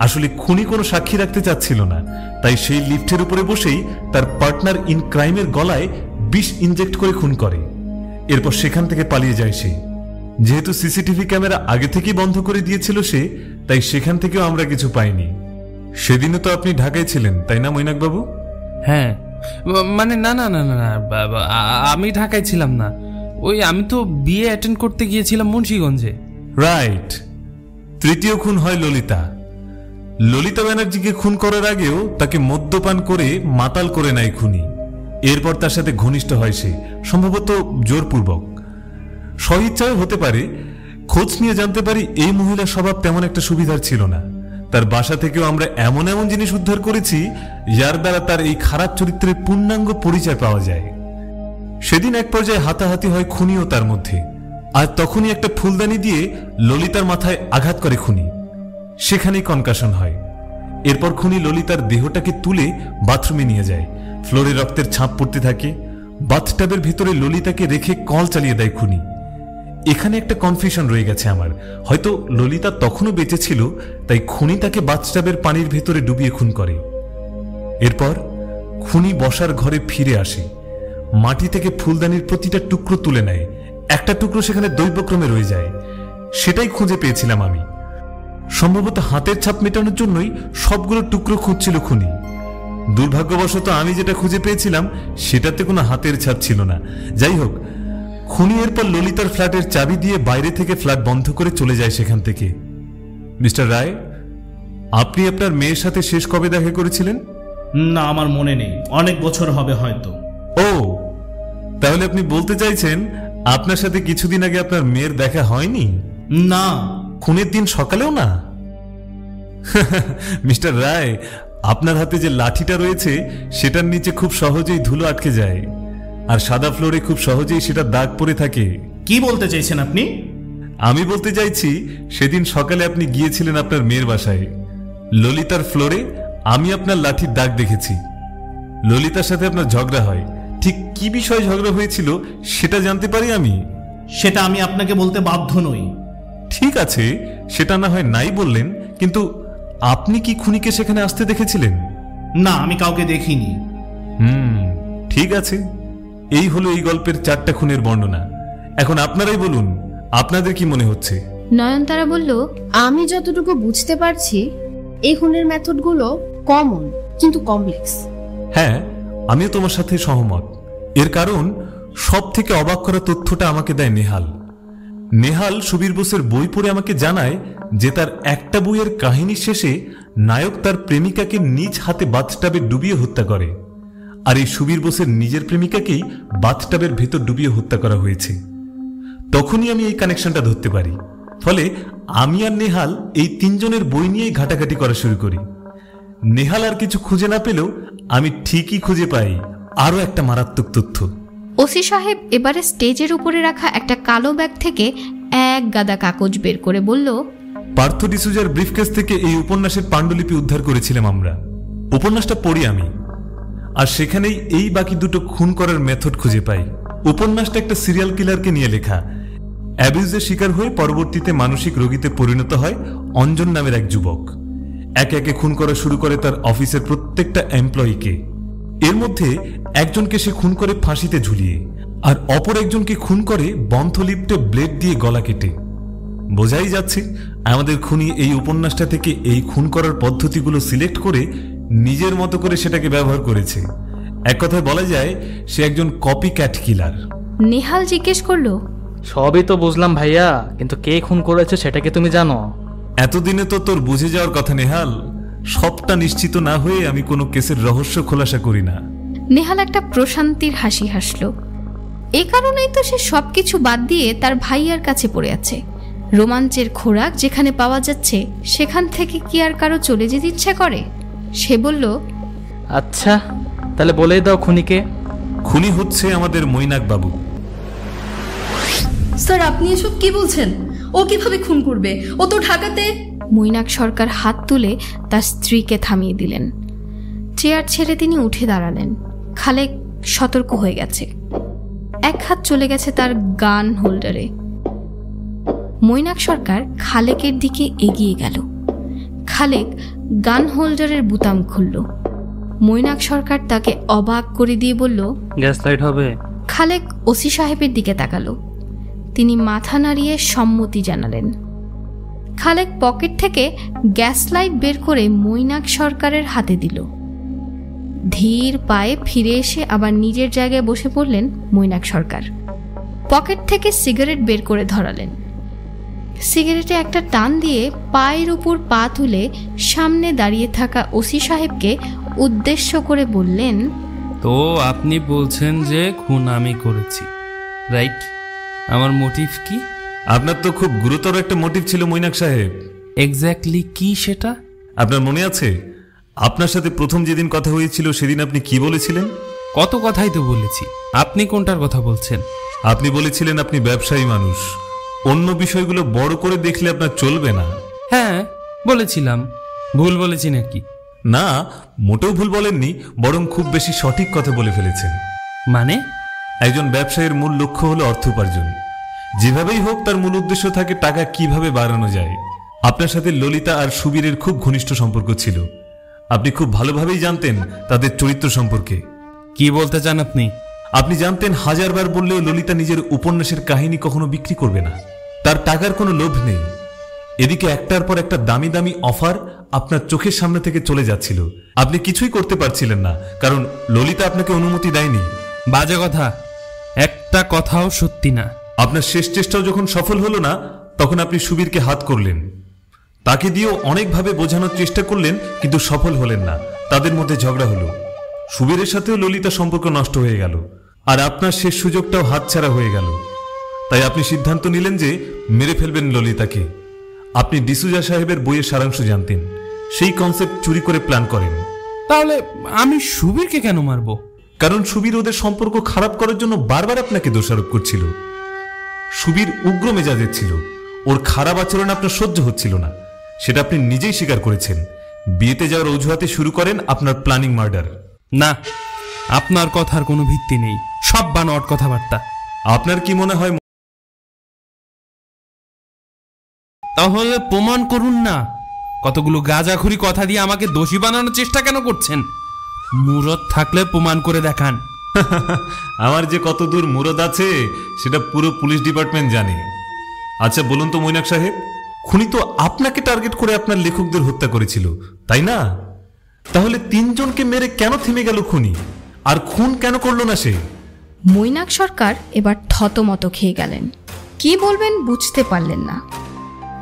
Speaker 1: আসলে খুনি কোনো সাক্ষী রাখতে চাচ্ছিল না, তাই সেই লিফটের উপরে বসেই তার পার্টনার ইন ক্রাইমের গলায় বিষ ইনজেক্ট করে খুন করে। এরপর সেখান থেকে পালিয়ে যায় সে। যেহেতু সিসিটিভি ক্যামেরা আগে থেকেই বন্ধ করে দিয়েছিল সে, তাই সেখান থেকেও আমরা কিছু পাইনি। সেদিনও তো আপনি ঢাকায় ছিলেন, তাই না মৈনাক বাবু?
Speaker 7: হ্যাঁ, মানে না না না না না, আমি ঢাকায় ছিলাম না। ওই আমি তো বিয়ে অ্যাটেন্ড করতে গিয়েছিলাম মুন্সিগঞ্জে।
Speaker 1: রাইট। তৃতীয় খুন হয় ললিতা। ললিতা ব্যানার্জিকে খুন করার আগেও তাকে মদ্যপান করে মাতাল করে নেয় খুনি। এরপর তার সাথে ঘনিষ্ঠ হয় সে, সম্ভবত জোরপূর্বক। স্বইচ্ছায় হতে পারে। খোঁজ নিয়ে জানতে পারি এই মহিলার স্বভাব তেমন একটা সুবিধার ছিল না। তার বাসা থেকেও আমরা এমন এমন জিনিস উদ্ধার করেছি যার দ্বারা তার এই খারাপ চরিত্রের পূর্ণাঙ্গ পরিচয় পাওয়া যায়। সেদিন এক পর্যায়ে হাতাহাতি হয় খুনি ও তার মধ্যে, আর তখনই একটা ফুলদানি দিয়ে ললিতার মাথায় আঘাত করে খুনি। সেখানেই কনকাশন হয়। এরপর খুনি ললিতার দেহটাকে তুলে বাথরুমে নিয়ে যায়। ফ্লোরে রক্তের ছাপ পড়তে থাকে। বাথটাবের ভিতরে ললিতাকে রেখে কল চালিয়ে দেয় খুনি। এখানে একটা কনফিউশন রয়ে গেছে আমার। হয়তো ললিতা তখনও বেঁচে ছিল, তাই খুনি তাকে বাথটাবের পানির ভেতরে ডুবিয়ে খুন করে। এরপর খুনি বসার ঘরে ফিরে আসে। মাটি থেকে ফুলদানির প্রতিটা টুকরো তুলে নেয়। একটা টুকরো সেখানে দৈবক্রমে রয়ে যায়। সেটাই খুঁজে পেয়েছিলাম আমি। সম্ভবত হাতের ছাপ মেটানোর জন্যই সবগুলো টুকরো খুঁজছিল খুনি। দুর্ভাগ্যবশত আমি যেটা খুঁজে পেয়েছিলাম সেটাতে কোনো হাতের ছাপ ছিল না। যাই হোক, খুনি এরপর ললিতার ফ্ল্যাটের চাবি দিয়ে বাইরে থেকে ফ্ল্যাট বন্ধ করে চলে যায় সেখান থেকে। মিস্টার রায়, আপনি আপনার মেয়ের সাথে শেষ কবে দেখা করেছিলেন?
Speaker 12: না, আমার মনে নেই, অনেক বছর হবে হয়তো।
Speaker 1: ও, তাহলে আপনি বলতে চাইছেন আপনার সাথে কিছুদিন আগে আপনার মেয়ের দেখা হয়নি?
Speaker 12: না।
Speaker 1: খুনের দিন সকালেও না? মিস্টার রায়, আপনার হাতে যে লাঠিটা রয়েছে সেটার নিচে খুব সহজেই ধুলো আটকে যায়, আর সাদা ফ্লোরে খুব সহজেই সেটা দাগ পড়ে থাকে।
Speaker 12: কি বলতে চাইছেন আপনি?
Speaker 1: আমি বলতে চাইছি সেদিন সকালে আপনি গিয়েছিলেন আপনার মেয়ের বাসায়। ললিতার ফ্লোরে আমি আপনার লাঠির দাগ দেখেছি। ললিতার সাথে আপনার ঝগড়া হয়। ঠিক কি বিষয়ে ঝগড়া হয়েছিল সেটা জানতে পারি আমি?
Speaker 12: সেটা আমি আপনাকে বলতে বাধ্য নই।
Speaker 1: ঠিক আছে, সেটা না হয় নাই বললেন, কিন্তু আপনি কি খুনিকে সেখানে আসতে দেখেছিলেন?
Speaker 12: না, আমি কাউকে দেখিনি।
Speaker 1: ঠিক আছে। এই হলো এই গল্পের 4টা খুনের বর্ণনা। এখন আপনারাই বলুন, আপনাদের কি মনে হচ্ছে?
Speaker 2: নয়নতারা বলল,
Speaker 8: আমি যতটুকু বুঝতে পারছি এই খুনের মেথডগুলো কমন কিন্তু কমপ্লেক্স।
Speaker 1: হ্যাঁ, আমিও তোমার সাথে সহমত। এর কারণ সব থেকে অবাক করা তথ্যটা আমাকে দেয় নেহাল। নেহাল সুবীর বোসের বই পড়ে আমাকে জানায় যে তার একটা বইয়ের কাহিনী শেষে নায়ক তার প্রেমিকাকে নিজ হাতে বাথটাবে ডুবিয়ে হত্যা করে, আর এই সুবীর বোসের নিজের প্রেমিকাকেই বাথটাবের ভেতর ডুবিয়ে হত্যা করা হয়েছে। তখনই আমি এই কানেকশনটা ধরতে পারি। ফলে আমি আর নেহাল এই 3 জনের বই নিয়েই ঘাটাঘাটি করা শুরু করি। নেহাল আর কিছু খুঁজে না পেলেও আমি ঠিকই খুঁজে পাই আরো একটা মারাত্মক তথ্য।
Speaker 2: ওসি সাহেব এবারে স্টেজের উপরে রাখা একটা কালো ব্যাগ থেকে এক গাদা কাগজ বের করে বলল,
Speaker 1: পার্থ ডিসুজার ব্রিফকেস থেকে এই উপন্যাসের পাণ্ডুলিপি উদ্ধার করেছিলাম আমরা। উপন্যাসটা পড়ি আমি, আর সেখানেই এই বাকি 2টো খুন করার মেথড খুঁজে পাই। উপন্যাসটা একটা সিরিয়াল কিলারকে নিয়ে লেখা। অ্যাবিউজের শিকার হয়ে পরবর্তীতে মানসিক রোগীতে পরিণত হয় অঞ্জন নামের এক যুবক। একে একে খুন করা শুরু করে তার অফিসের প্রত্যেকটা এমপ্লয়িকে। এর মধ্যে একজনকে সে খুন করে ফাঁসিতে ঝুলিয়ে, আর অপর একজনকে খুন করে বন্ধ লিফটে ব্লেড দিয়ে গলা কেটে। বোঝাই যাচ্ছে আমাদের খুনি এই উপন্যাসটা থেকে এই খুন করার পদ্ধতিগুলো সিলেক্ট করে নিজের মতো করে সেটাকে ব্যবহার করেছে। এক কথায় বলা যায় সে একজন কপি ক্যাট কিলার।
Speaker 2: নেহাল জিজ্ঞেস করলো,
Speaker 6: সবই তো বুঝলাম ভাইয়া, কিন্তু কে খুন করেছে সেটা কি তুমি জানো?
Speaker 1: এতদিনে তো তোর বুঝে যাওয়ার কথা নেহাল। সবটা নিশ্চিত না হয়ে আমি কোনো কেসের রহস্য খোলাসা করি না।
Speaker 2: নেহাল একটা প্রশান্তির হাসি হাসলো। এ কারণেই তো সে সবকিছু বাদ দিয়ে তার ভাইয়ার কাছে পড়ে আছে। রোমাঞ্চের খোরাক যেখানে পাওয়া যাচ্ছে সেখান থেকে কি আর কারো চলে যেতে ইচ্ছে করে? সে বলল,
Speaker 6: আচ্ছা তাহলে বলেই দাও খুনিকে।
Speaker 1: খুনি হচ্ছে আমাদের মৈনাক বাবু।
Speaker 5: স্যার, আপনি এসব কি বলছেন? ও কিভাবে খুন করবে? ও তো ঢাকাতে।
Speaker 2: মৈনাক সরকার হাত তুলে তার স্ত্রীকে থামিয়ে দিলেন। চেয়ার ছেড়ে তিনি উঠে দাঁড়ালেন। খালেক সতর্ক হয়ে গেছে। এক হাত চলে গেছে তার গান হোল্ডারে। মৈনাক সরকার খালেকের দিকে এগিয়ে গেল। খালেক গান হোল্ডারের বুতাম খুলল। মৈনাক সরকার তাকে অবাক করে দিয়ে বলল,
Speaker 7: গ্যাস লাইট হবে?
Speaker 2: খালেক ওসি সাহেবের দিকে তাকালো। তিনি মাথা নাড়িয়ে সম্মতি জানালেন। খালেক পকেট থেকে গ্যাস লাইট বের করে মৈনাক সরকারের হাতে দিল। ধীর পায়ে ফিরে এসে আবার নিজের জায়গায় বসে পড়লেন মৈনাক সরকার। পকেট থেকে সিগারেট বের করে ধরালেন। সিগারেটে একটা টান দিয়ে পায়ের উপর পা তুলে সামনে দাঁড়িয়ে থাকা ওসি সাহেবকে উদ্দেশ্য করে বললেন,
Speaker 7: তো আপনি বলছেন যে খুন আমি করেছি, রাইট? আমার মোটিভ কি?
Speaker 1: আপনার তো খুব গুরুতর একটা মোটিভ ছিল মৈনাক সাহেব।
Speaker 7: এক্স্যাক্টলি কি সেটা?
Speaker 1: আপনার মনে আছে আপনার সাথে প্রথম যেদিন কথা হয়েছিল সেদিন আপনি কি বলেছিলেন?
Speaker 7: কত কথাই তো বলেছি, আপনি কোনটার কথা বলছেন?
Speaker 1: আপনি বলেছিলেন আপনি ব্যবসায়ী মানুষ, অন্য বিষয়গুলো বড় করে দেখলে আপনার চলবে না।
Speaker 7: হ্যাঁ বলেছিলাম। ভুল বলেছি নাকি?
Speaker 1: না, মোটেও ভুল বলেননি, বরং খুব বেশি সঠিক কথা বলে ফেলেছেন।
Speaker 7: মানে?
Speaker 1: একজন ব্যবসায়ীর মূল লক্ষ্য হলো অর্থ উপার্জন। যেভাবেই হোক তার মূল উদ্দেশ্য থাকে টাকা কিভাবে বাড়ানো যায়। আপনার সাথে ললিতা আর সুবীরের খুব ঘনিষ্ঠ সম্পর্ক ছিল। আপনি খুব ভালোভাবেই জানতেন তাদের চরিত্র সম্পর্কে।
Speaker 7: কি বলতে চান আপনি?
Speaker 1: আপনি জানতেন হাজারবার বললেও ললিতা নিজের উপন্যাসের কাহিনী কখনো বিক্রি করবে না। তার টাকার কোনো লোভ নেই। এদিকে একটার পর একটা দামি দামি অফার আপনার চোখের সামনে থেকে চলে যাচ্ছিল। আপনি কিছুই করতে পারছিলেন না, কারণ ললিতা আপনাকে অনুমতি দেয়নি।
Speaker 7: বাজে কথা, একটা কথাও সত্যি না।
Speaker 1: আপনার শেষ চেষ্টাও যখন সফল হলো না, তখন আপনি সুবীরকে হাত করলেন। তাকে দিয়েও অনেকভাবে বোঝানোর চেষ্টা করলেন, কিন্তু সফল হলেন না। তাদের মধ্যে ঝগড়া হলো। সুবীরের সাথেও ললিতা সম্পর্ক নষ্ট হয়ে গেল, আর আপনার শেষ সুযোগটাও হাতছাড়া হয়ে গেল। তাই আপনি সিদ্ধান্ত নিলেন যে মেরে ফেলবেন ললিতাকে। আপনি ডিসুজা সাহেবের বইয়ের সারাংশ জানতেন, সেই কনসেপ্ট চুরি করে প্ল্যান করেন।
Speaker 7: তাহলে আমি সুবীরকে কেন মারব?
Speaker 1: কারণ সুবীর ওদের সম্পর্ক খারাপ করার জন্য বারবার আপনাকে দোষারোপ করছিল। সুবীর উগ্র মেজাজের ছিল, ওর খারাপ আচরণ আপনার সহ্য হচ্ছিল না। সেটা আপনি নিজেই স্বীকার করেছেন। বিয়েতে যাওয়ার অজুহাতে শুরু করেন আপনার প্ল্যানিং মার্ডার।
Speaker 7: না, আপনার কথার কোনো ভিত্তি নেই, সব বানোয়াট কথাবার্তা।
Speaker 1: আপনার কি মনে হয়?
Speaker 7: তাহলে প্রমাণ করুন না। কতগুলো গাঁজাখুরি কথা দিয়ে আমাকে দোষী বানানোর চেষ্টা কেন করছেন? মুরদ থাকলে প্রমাণ করে দেখান।
Speaker 1: আমার যে কত দূর মুরদ আছে সেটা পুরো পুলিশ ডিপার্টমেন্ট জানে। আচ্ছা বলুন তো মৈনাক সাহেব, খুনি তো আপনাকে টার্গেট করে আপনার লেখকদের হত্যা করেছিল, তাই না? তাহলে তিনজনকে মেরে কেন থেমে গেল খুনি? আর খুন কেন করলো না সে?
Speaker 2: মৈনাক সরকার এবার থতমত খেয়ে গেলেন। কি বলবেন বুঝতে পারলেন না।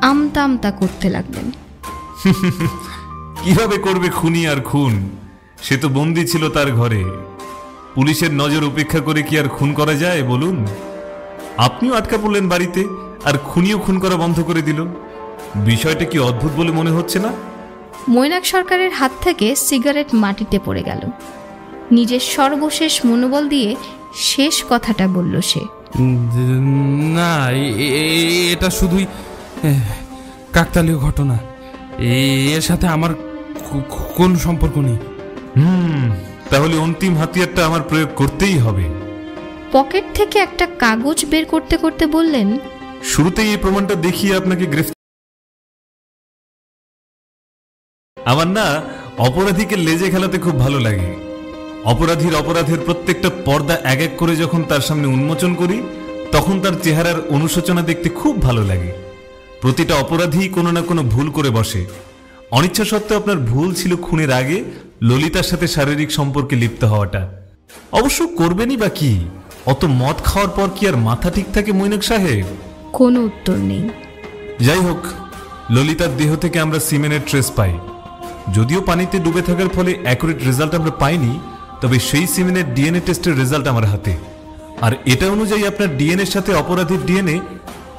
Speaker 2: আমতা আমতা করতে লাগলেন।
Speaker 1: কিভাবে করবে খুনি আর খুন? সে তো বন্দী ছিল তার ঘরে। পুলিশের নজর উপেক্ষা করে কি আর খুন করা যায় বলুন? আপনিও আটকা পড়লেন বাড়িতে, আর খুনিও খুন করা বন্ধ করে দিল। বিষয়টা কি অদ্ভুত বলে মনে হচ্ছে না?
Speaker 2: মৈনাক সরকারের হাত থেকে সিগারেট মাটিতে পড়ে গেল। নিজের সর্বশেষ মনোবল দিয়ে শেষ কথাটা বলল সে।
Speaker 7: না, এটা শুধুই কাকতালীয় ঘটনা। এর সাথে আমার কোন সম্পর্ক নেই।
Speaker 1: তাহলে অন্তিম হাতিয়ারটা আমার প্রয়োগ করতেই হবে।
Speaker 2: পকেট থেকে একটা কাগজ বের করতে করতে বললেন,
Speaker 1: শুরুতেই এই প্রমাণটা দেখিয়ে আপনাকে গ্রেফতার। আমার না অপরাধীকে লেজে খেলাতে খুব ভালো লাগে। অপরাধের প্রত্যেকটা পর্দা এক এক করে যখন তার সামনে উন্মোচন করি, তখন তার চেহারার অনুশোচনা দেখতে খুব ভালো লাগে। প্রতিটা অপরাধী কোনো না কোনো ভুল করে বসে। অনিচ্ছা সত্ত্বেও আপনার ভুল ছিল খুনের আগে ললিতার সাথে শারীরিক সম্পর্কে লিপ্ত হওয়াটা। অবশ্য করবেনই বা কি? অত মদ খাওয়ার পর কি আর মাথা ঠিক থাকে মৈনাক সাহেব?
Speaker 2: কোনো উত্তর নেই।
Speaker 1: যাই হোক, ললিতার দেহ থেকে আমরা সিমেনের ট্রেস পাই। যদিও পানিতে ডুবে থাকার ফলে অ্যাকুরেট রেজাল্ট আমরা পাইনি, তবে সেই সিমেনের ডিএনএ টেস্টের রেজাল্ট আমার হাতে। আর এটা অনুযায়ী আপনার ডিএনএর সাথে অপরাধীর ডিএনএ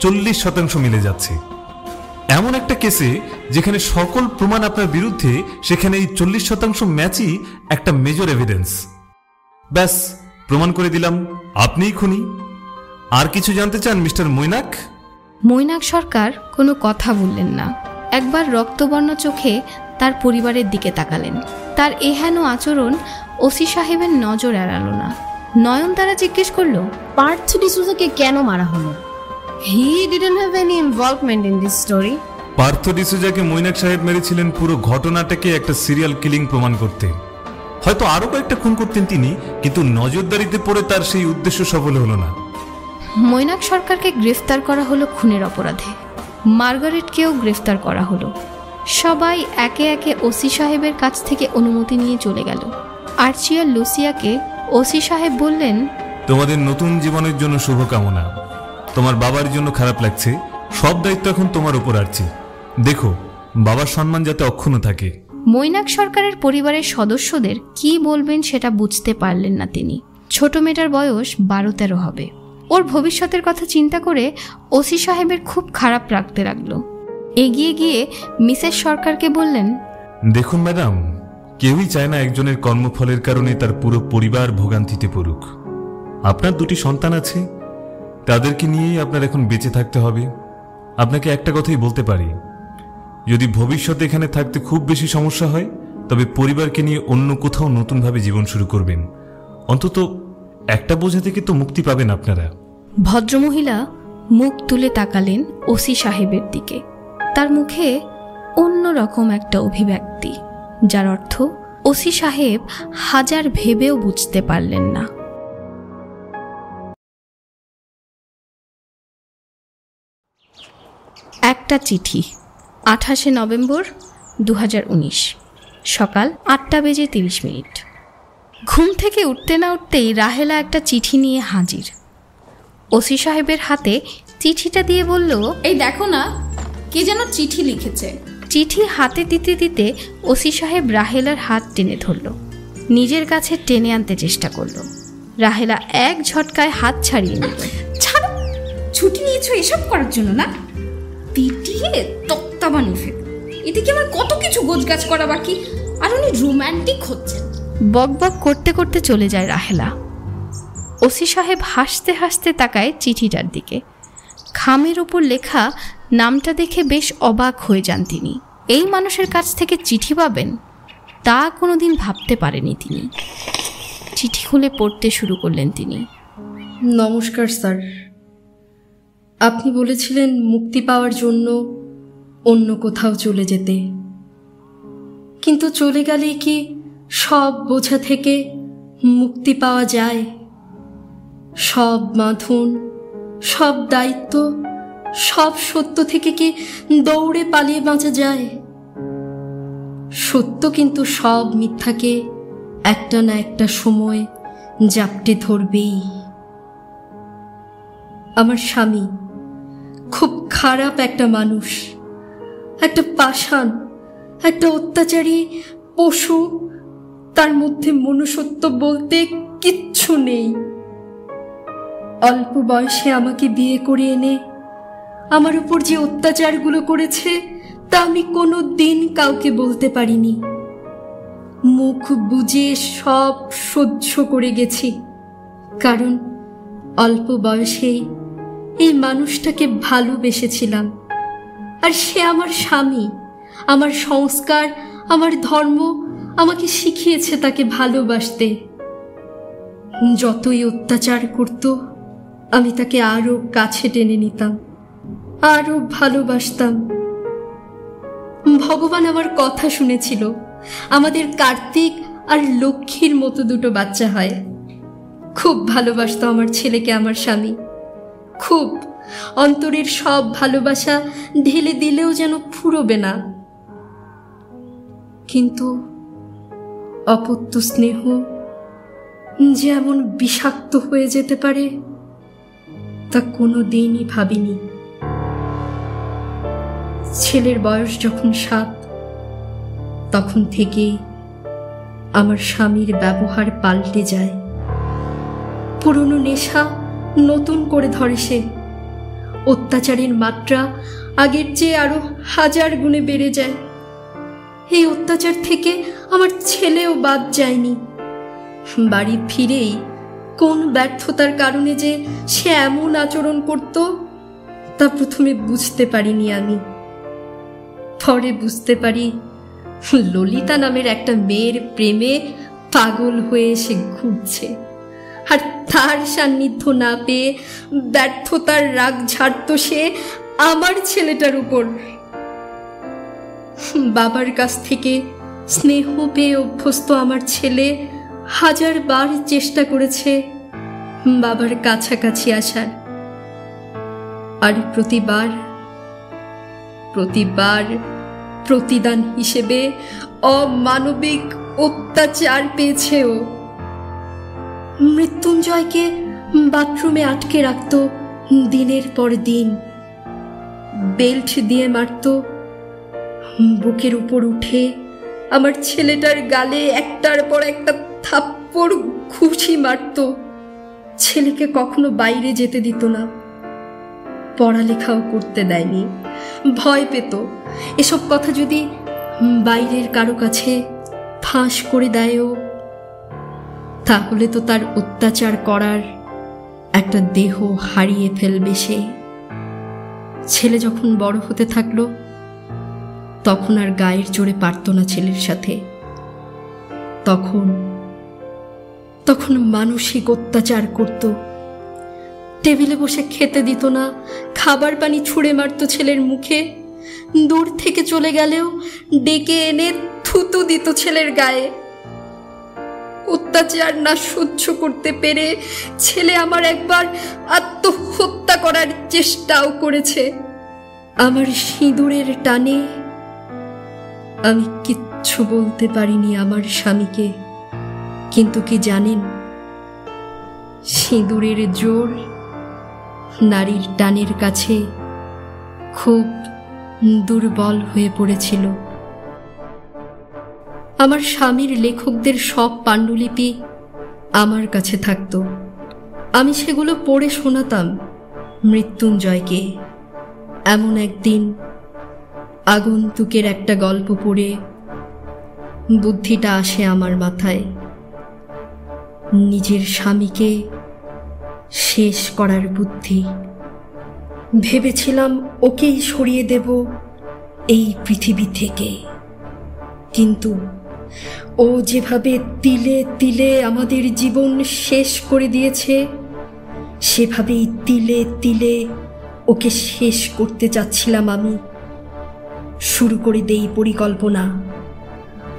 Speaker 1: 40% মিলে যাচ্ছে। এমন একটা কেসে যেখানে সকল প্রমাণ আপনার বিরুদ্ধে, সেখানে এই 40% ম্যাচই একটা মেজর এভিডেন্স। ব্যাস, প্রমাণ করে দিলাম আপনিই খুনি। আর কিছু জানতে চান মিস্টার মৈনাক?
Speaker 2: মৈনাক সরকার কোনো কথা বললেন না। একবার রক্তবর্ণ চোখে তার পরিবারের দিকে তাকালেন। তার এহেন আচরণ ওসি সাহেবের নজর এড়ালো না। নয়নতারা জিজ্ঞেস করল,
Speaker 8: পার্থ ডিসুজাকে কেন মারা হলো? He didn't have any involvement in this story.
Speaker 1: Partha ডিসুজাকে Mainak সাহেব মেরেছিলেন পুরো ঘটনাটাকে একটা সিরিয়াল কিলিং প্রমাণ করতে। হয়তো আরো কয়েকটা খুন করতেন তিনি, কিন্তু নজরদারিতে পড়ে তার সেই উদ্দেশ্য সফল হলো না।
Speaker 2: মৈনাক সরকারকে গ্রেফতার করা হলো খুনের অপরাধে, মার্গারেটকেও গ্রেফতার করা হলো। সবাই একে একে ওসি সাহেবের কাছ থেকে অনুমতি নিয়ে চলে গেল। আর্চি আর লুসিয়াকে ওসি সাহেব বললেন,
Speaker 1: তোমাদের নতুন জীবনের জন্য শুভকামনা। তোমার বাবার জন্য খারাপ লাগছে, সব দায়িত্ব এখন তোমার উপর আর্চি। দেখো বাবার সম্মান যাতে অক্ষুণ্ণ থাকে।
Speaker 2: মৈনাক সরকারের পরিবারের সদস্যদের কি বলবেন সেটা বুঝতে পারলেন না তিনি। ছোট মেয়েটার বয়স 12-13 হবে। ওর ভবিষ্যতের কথা চিন্তা করে ওসি সাহেবের খুব খারাপ লাগতে লাগলো। এগিয়ে গিয়ে মিসেস সরকারকে বললেন,
Speaker 1: দেখুন ম্যাডাম, কেউই চায় না একজনের কর্মফলের কারণে তার পুরো পরিবার ভোগান্তিতে পড়ুক। আপনার 2টি সন্তান আছে, তাদেরকে নিয়েই আপনার এখন বেঁচে থাকতে হবে। আপনাকে একটা কথাই বলতে পারি, যদি ভবিষ্যতে এখানে থাকতে খুব বেশি সমস্যা হয় তবে পরিবারকে নিয়ে অন্য কোথাও নতুনভাবে জীবন শুরু করবেন। অন্তত একটা বোঝা থেকে তো মুক্তি পাবেন আপনারা।
Speaker 2: ভদ্রমহিলা মুখ তুলে তাকালেন ওসি সাহেবের দিকে। তার মুখে অন্যরকম একটা অভিব্যক্তি, যার অর্থ ওসি সাহেব হাজার ভেবেও বুঝতে পারলেন না। একটা চিঠি, 28শে নভেম্বর 2019, সকাল 8:30। ঘুম থেকে উঠতে না উঠতেই রাহেলা একটা চিঠি নিয়ে হাজির। ওসি সাহেবের হাতে চিঠিটা দিয়ে বলল,
Speaker 5: এই দেখো না, কে যেন চিঠি লিখেছে।
Speaker 2: চিঠি হাতে দিতে দিতে ওসি সাহেব রাহেলার হাত টেনে ধরল, নিজের কাছে টেনে আনতে চেষ্টা করল। রাহেলা এক ঝটকায় হাত ছাড়িয়ে নিল।
Speaker 5: ছাড়ো, ছুটি নিয়েছো এসব করার জন্য না? পিটিয়ে তক্তা বানিয়ে ফেল। এদিকে আমার কত কিছু গোছগাছ করা বাকি, আর উনি রোম্যান্টিক হচ্ছেন।
Speaker 2: বকবক করতে করতে চলে যায় রাহেলা। ওসি সাহেব হাসতে হাসতে তাকায় চিঠিটার দিকে। খামের উপর লেখা নামটা দেখে বেশ অবাক হয়ে যান তিনি। এই মানুষের কাছ থেকে চিঠি পাবেন তা কোনোদিন ভাবতে পারেনি তিনি। চিঠি খুলে পড়তে শুরু করলেন তিনি।
Speaker 13: নমস্কার স্যার, আপনি বলেছিলেন মুক্তি পাওয়ার জন্য অন্য কোথাও চলে যেতে, কিন্তু চলে গেলেই কি সব বোঝা থেকে মুক্তি পাওয়া যায়? সব বাঁধন, সব দায়িত্ব, সব সত্য থেকে কি দৌড়ে পালিয়ে বাঁচা যায়? সত্য কিন্তু সব মিথ্যাকে একটা না একটা সময় জাপটে ধরবেই। আমার স্বামী খুব খারাপ একটা মানুষ, একটা পাষাণ, একটা অত্যাচারী পশু। তার মধ্যে মনুষ্যত্ব বলতে কিচ্ছু নেই। অল্প বয়সে আমাকে বিয়ে করে এনে আমার উপর যে অত্যাচারগুলো করেছে তা আমি কোনো দিন কাউকে বলতে পারিনি। মুখ বুজে সব সহ্য করে গেছি, কারণ অল্প বয়সেই এই মানুষটাকে ভালোবেসেছিলাম। আর সে আমার স্বামী, আমার সংস্কার, আমার ধর্ম আমাকে শিখিয়েছে তাকে ভালোবাসতে। যতই অত্যাচার করত আমি তাকে আরো কাছে টেনে নিতাম, আরো ভালোবাসতাম। ভগবান আমার কথা শুনেছিল। আমাদের কার্তিক আর লক্ষ্মীর মতো 2 বাচ্চা হয়। খুব ভালোবাসতো আমার ছেলেকে আমার স্বামী, খুব। অন্তরের সব ভালোবাসা ঢেলে দিলেও যেন ফুরোবে না। কিন্তু অপত্য স্নেহ যে এমন বিষাক্ত হয়ে যেতে পারে তা কোনো দিনই ভাবিনি। ছেলের বয়স যখন 7, তখন থেকে আমার স্বামীর ব্যবহার পাল্টে যায়। পুরনো নেশা নতুন করে ধরে সে। অত্যাচারের মাত্রা আগের চেয়ে আরো 1000 গুণে বেড়ে যায়। এই অত্যাচার থেকে আমার ছেলেও বাদ যায়নি। বাড়ি ফিরেই কোন ব্যর্থতার কারণে যে সে এমন আচরণ করত তা প্রথমে বুঝতে পারিনি আমি। পরে বুঝতে পারি ললিতা নামের একটা মেয়ের প্রেমে পাগল হয়ে এসে ঘুরছে, আর তার সান্নিধ্য না পেয়ে ব্যর্থতার রাগ ঝাড়ত সে আমার ছেলেটার উপর। বাবার কাছ থেকে স্নেহ পেয়ে অভ্যস্ত আমার ছেলে 1000 বার চেষ্টা করেছে বাবার কাছাকাছি আসার, আর প্রতিবার প্রতিদান হিসেবে অমানবিক অত্যাচার পেয়েছে ও। মৃত্যুঞ্জয়কে বাথরুমে আটকে রাখত দিনের পর দিন, বেল্ট দিয়ে মারত, বুকের উপর উঠে আমার ছেলেটার গালে একটার পর একটা থাপ্পড় ঘুষি মারত। ছেলেকে কখনো বাইরে যেতে দিত না, পড়ালেখাও করতে দেয়নি, ভয় পেত এসব কথা যদি বাইরের কারো কাছে ফাঁস করে দেয়ও, তাহলে তো তার অত্যাচার করার একটা দেহ হারিয়ে ফেলবে সে। ছেলে যখন বড় হতে থাকলো তখন আর গায়ের জোরে পারত না ছেলের সাথে, তখন মানসিক অত্যাচার করত। টেবিলে বসে খেতে দিত না, খাবার পানি ছুঁড়ে মারত ছেলের মুখে, দূর থেকে চলে গেলেও ডেকে এনে থুতু দিত ছেলের গায়ে। অত্যাচার না সহ্য করতে পেরে ছেলে আমার একবার আত্মহত্যা করার চেষ্টাও করেছে। আমার সিঁদুরের টানে আমি কিচ্ছু বলতে পারিনি আমার স্বামীকে, কিন্তু কি জানেন, সিঁদুরের জোর নারীর টানের কাছে খুব দুর্বল হয়ে পড়েছিল। আমার স্বামীর লেখকদের সব পাণ্ডুলিপি আমার কাছে থাকতো, আমি সেগুলো পড়ে শোনাতাম মৃত্যুঞ্জয়কে। এমন একদিন আগন্তুকের একটা গল্প পড়ে বুদ্ধিটা আসে আমার মাথায়, নিজের স্বামীকে শেষ করার বুদ্ধি। ভেবেছিলাম ওকেই সরিয়ে দেব এই পৃথিবী থেকে, কিন্তু ও যেভাবে তিলে তিলে আমাদের জীবন শেষ করে দিয়েছে, সেভাবেই তিলে তিলে ওকে শেষ করতে চাচ্ছিলাম আমি। শুরু করে দেই পরিকল্পনা,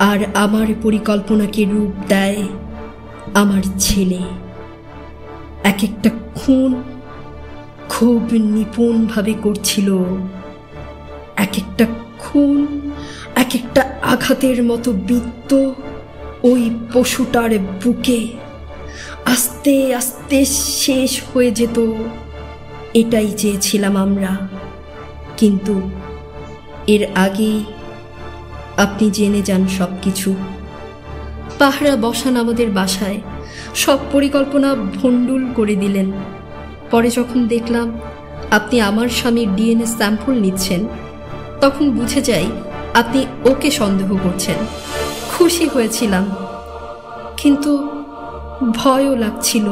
Speaker 13: আর আমার পরিকল্পনাকে রূপ দেয় আমার ছেলে। এক একটা খুন খুব নিপুণভাবে করছিল, এক একটা খুন এক একটা আঘাতের মতো বিদ্ধ ওই পশুটার বুকে, আস্তে আস্তে শেষ হয়ে যেত। এটাই চেয়েছিলাম আমরা, কিন্তু এর আগেই আপনি জেনে যান সব কিছু। পাহারা বসান আমাদের বাসায়, সব পরিকল্পনা ভণ্ডুল করে দিলেন। পরে যখন দেখলাম আপনি আমার স্বামীর ডিএনএ স্যাম্পল নিচ্ছেন, তখন বুঝে যাই আপনি ওকে সন্দেহ করছেন। খুশি হয়েছিলাম, কিন্তু ভয়ও লাগছিল।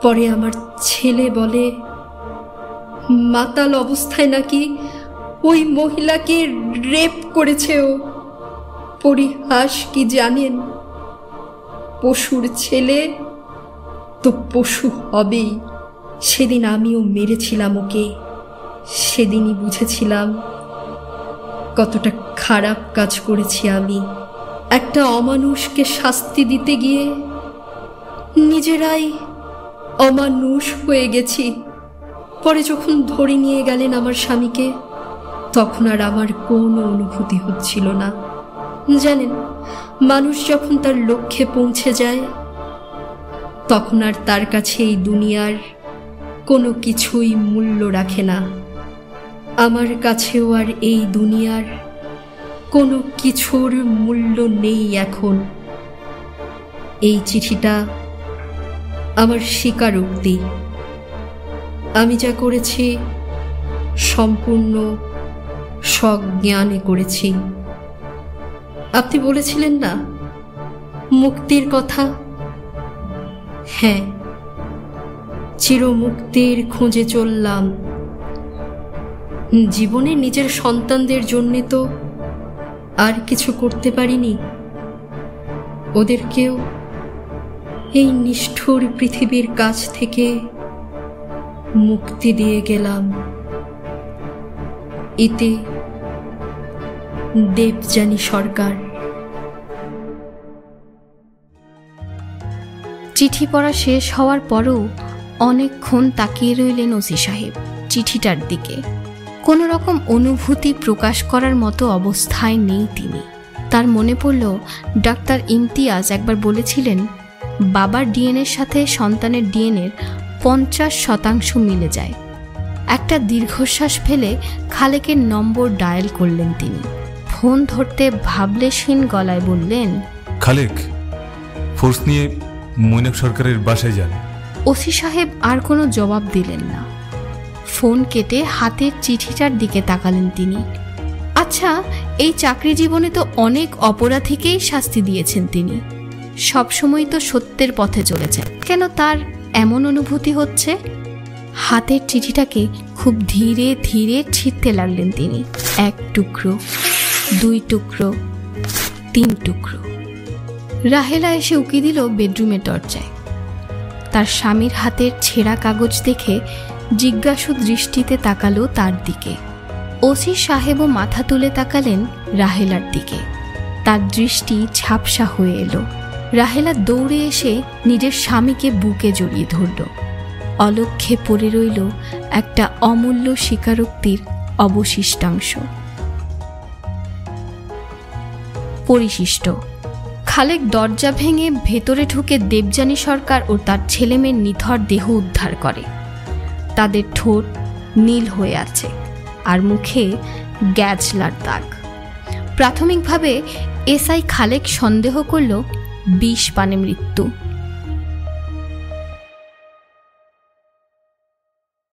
Speaker 13: পরে আমার ছেলে বলে মাতাল অবস্থায় নাকি ওই মহিলাকে রেপ করেছে ও। পরিহাস কি জানেন, পশুর ছেলে তো পশু হবেই। সেদিন আমিও মেরেছিলাম ওকে, সেদিনই বুঝেছিলাম কতটা খারাপ কাজ করেছি আমি। একটা অমানুষকে শাস্তি দিতে গিয়ে নিজেরাই অমানুষ হয়ে গেছি। পরে যখন ধরে নিয়ে গেলেন আমার স্বামীকে, তখন আর আমার কোনো অনুভূতি হচ্ছিল না। জানেন, মানুষ যখন তার লক্ষ্যে পৌঁছে যায়, তখন আর তার কাছে এই দুনিয়ার কোনো কিছুই মূল্য রাখে না। আমার কাছেও আর এই দুনিয়ার কোনো কিছুর মূল্য নেই এখন। এই চিঠিটা আমার স্বীকারোক্তি। আমি যা করেছি সম্পূর্ণ সজ্ঞানে করেছি। আপনি বলেছিলেন না মুক্তির কথা? হ্যাঁ, চিরমুক্তির খোঁজে চললাম। জীবনে নিজের সন্তানদের জন্যে তো আর কিছু করতে পারিনি। ওদেরকেও এই নিষ্ঠুর পৃথিবীর কাছ থেকে মুক্তি দিয়ে গেলাম। ইতি দেবযানী সরকার।
Speaker 2: চিঠি পড়া শেষ হওয়ার পরও অনেকক্ষণ তাকিয়ে রইলেন ওসি সাহেব চিঠিটার দিকে। কোনো রকম অনুভূতি প্রকাশ করার মতো অবস্থায় নেই তিনি। তার মনে পড়ল ডাক্তার ইমতিয়াজ একবার বলেছিলেন বাবার ডিএনএর সাথে সন্তানের ডিএনএর 50% মিলে যায়। একটা দীর্ঘশ্বাস ফেলে খালেকের নম্বর ডায়াল করলেন তিনি। ফোন ধরতে ভাবলেশহীন গলায় বললেন,
Speaker 1: খালেক, ফোর্স নিয়ে মৈনাক সরকারের বাসায় যান।
Speaker 2: ওসি সাহেব আর কোনো জবাব দিলেন না। ফোন কেটে হাতের চিঠিটার দিকে তাকালেন তিনি। আচ্ছা, এই চাকরি জীবনে তো অনেক অপরাধীকেই শাস্তি দিয়েছেন তিনি, সবসময় তো সত্যের পথে চলেছেন, কেন তার এমন অনুভূতি হচ্ছে? হাতের চিঠিটাকে খুব ধীরে ধীরে ছিঁড়তে লাগলেন তিনি। 1 টুকরো, 2 টুকরো, 3 টুকরো। রাহেলা এসে উকি দিল বেডরুমের দরজায়। তার স্বামীর হাতের ছেঁড়া কাগজ দেখে জিজ্ঞাসু দৃষ্টিতে তাকালো তার দিকে। ওসি সাহেবও মাথা তুলে তাকালেন রাহেলার দিকে। তার দৃষ্টি ঝাপসা হয়ে এলো। রাহেলা দৌড়ে এসে নিজের স্বামীকে বুকে জড়িয়ে ধরল। অলক্ষ্যে পড়ে রইল একটা অমূল্য স্বীকারোক্তির অবশিষ্টাংশ। পরিশিষ্ট। খালেক দরজা ভেঙে ভেতরে ঢুকে দেবযানী সরকার ও তার ছেলেমেয়ের নিথর দেহ উদ্ধার করে। তাদের ঠোঁট নীল হয়ে আছে আর মুখে গ্যাজলার দাগ। প্রাথমিকভাবে এসআই খালেক সন্দেহ করল বিষ পানে মৃত্যু।